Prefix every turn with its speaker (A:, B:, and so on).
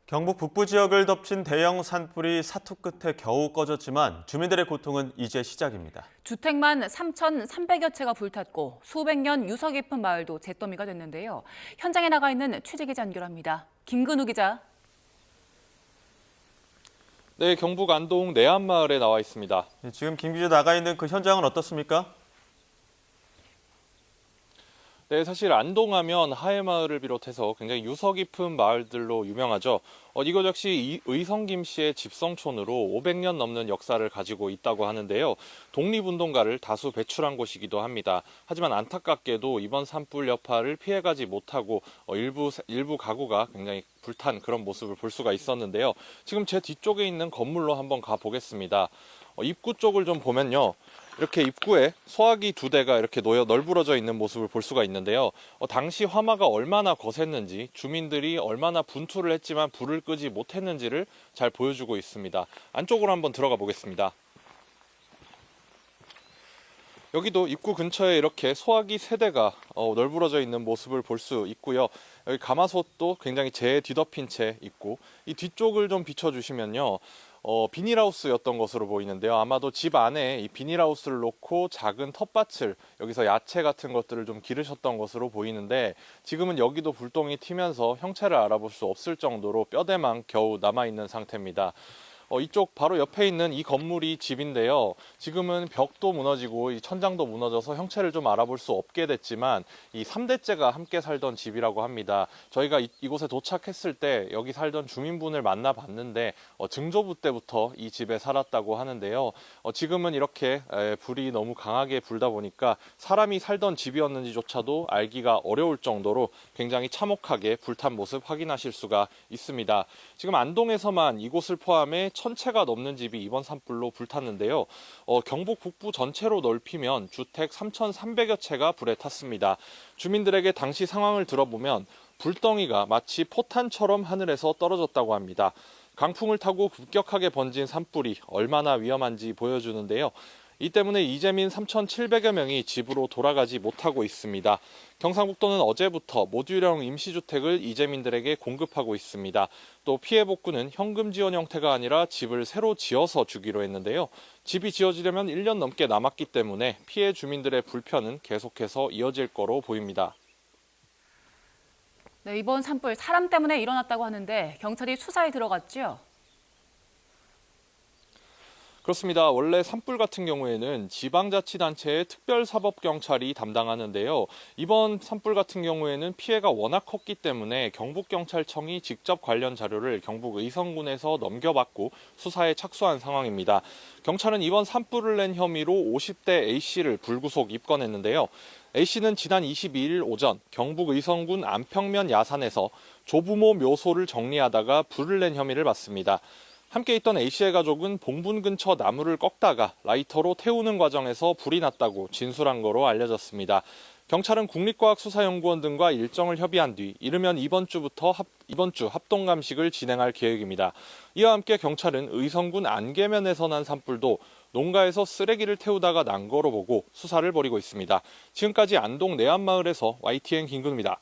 A: 경북 북부 지역을 덮친 대형 산불이 사투 끝에 겨우 꺼졌지만 주민들의 고통은 이제 시작입니다.
B: 주택만 3,300여 채가 불탔고 수백 년 유서 깊은 마을도 잿더미가 됐는데요. 현장에 나가 있는 취재기자 연결합니다. 김근우 기자.
C: 네, 경북 안동 내안마을에 나와 있습니다.
A: 지금 김 기자 나가 있는 그 현장은 어떻습니까?
C: 네, 사실 안동하면 하회마을을 비롯해서 굉장히 유서 깊은 마을들로 유명하죠. 이곳 역시 의성 김 씨의 집성촌으로 500년 넘는 역사를 가지고 있다고 하는데요. 독립운동가를 다수 배출한 곳이기도 합니다. 하지만 안타깝게도 이번 산불 여파를 피해가지 못하고 일부 가구가 굉장히 불탄 그런 모습을 볼 수가 있었는데요. 지금 제 뒤쪽에 있는 건물로 한번 가보겠습니다. 입구 쪽을 좀 보면요. 이렇게 입구에 소화기 2대가 이렇게 널브러져 있는 모습을 볼 수가 있는데요. 당시 화마가 얼마나 거셌는지, 주민들이 얼마나 분투를 했지만 불을 끄지 못했는지를 잘 보여주고 있습니다. 안쪽으로 한번 들어가 보겠습니다. 여기도 입구 근처에 이렇게 소화기 3대가 널브러져 있는 모습을 볼 수 있고요. 여기 가마솥도 굉장히 재에 뒤덮인 채 있고, 이 뒤쪽을 좀 비춰주시면요. 비닐하우스였던 것으로 보이는데요. 아마도 집 안에 이 비닐하우스를 놓고 작은 텃밭을 여기서 야채 같은 것들을 좀 기르셨던 것으로 보이는데 지금은 여기도 불똥이 튀면서 형체를 알아볼 수 없을 정도로 뼈대만 겨우 남아있는 상태입니다. 이쪽 바로 옆에 있는 이 건물이 집인데요. 지금은 벽도 무너지고 이 천장도 무너져서 형체를 좀 알아볼 수 없게 됐지만 이 3대째가 함께 살던 집이라고 합니다. 저희가 이곳에 도착했을 때 여기 살던 주민분을 만나봤는데 증조부 때부터 이 집에 살았다고 하는데요. 지금은 이렇게 불이 너무 강하게 불다 보니까 사람이 살던 집이었는지조차도 알기가 어려울 정도로 굉장히 참혹하게 불탄 모습 확인하실 수가 있습니다. 지금 안동에서만 이곳을 포함해 1,000채가 넘는 집이 이번 산불로 불탔는데요. 경북 북부 전체로 넓히면 주택 3,300여 채가 불에 탔습니다. 주민들에게 당시 상황을 들어보면 불덩이가 마치 포탄처럼 하늘에서 떨어졌다고 합니다. 강풍을 타고 급격하게 번진 산불이 얼마나 위험한지 보여주는데요. 이 때문에 이재민 3,700여 명이 집으로 돌아가지 못하고 있습니다. 경상북도는 어제부터 모듈형 임시주택을 이재민들에게 공급하고 있습니다. 또 피해 복구는 현금 지원 형태가 아니라 집을 새로 지어서 주기로 했는데요. 집이 지어지려면 1년 넘게 남았기 때문에 피해 주민들의 불편은 계속해서 이어질 거로 보입니다.
B: 네, 이번 산불 사람 때문에 일어났다고 하는데 경찰이 수사에 들어갔죠?
C: 그렇습니다. 원래 산불 같은 경우에는 지방자치단체의 특별사법경찰이 담당하는데요. 이번 산불 같은 경우에는 피해가 워낙 컸기 때문에 경북경찰청이 직접 관련 자료를 경북 의성군에서 넘겨받고 수사에 착수한 상황입니다. 경찰은 이번 산불을 낸 혐의로 50대 A씨를 불구속 입건했는데요. A씨는 지난 22일 오전 경북 의성군 안평면 야산에서 조부모 묘소를 정리하다가 불을 낸 혐의를 받습니다. 함께 있던 A씨의 가족은 봉분 근처 나무를 꺾다가 라이터로 태우는 과정에서 불이 났다고 진술한 거로 알려졌습니다. 경찰은 국립과학수사연구원 등과 일정을 협의한 뒤 이르면 이번 주 합동감식을 진행할 계획입니다. 이와 함께 경찰은 의성군 안계면에서 난 산불도 농가에서 쓰레기를 태우다가 난 거로 보고 수사를 벌이고 있습니다. 지금까지 안동 내안마을에서 YTN 김근우입니다.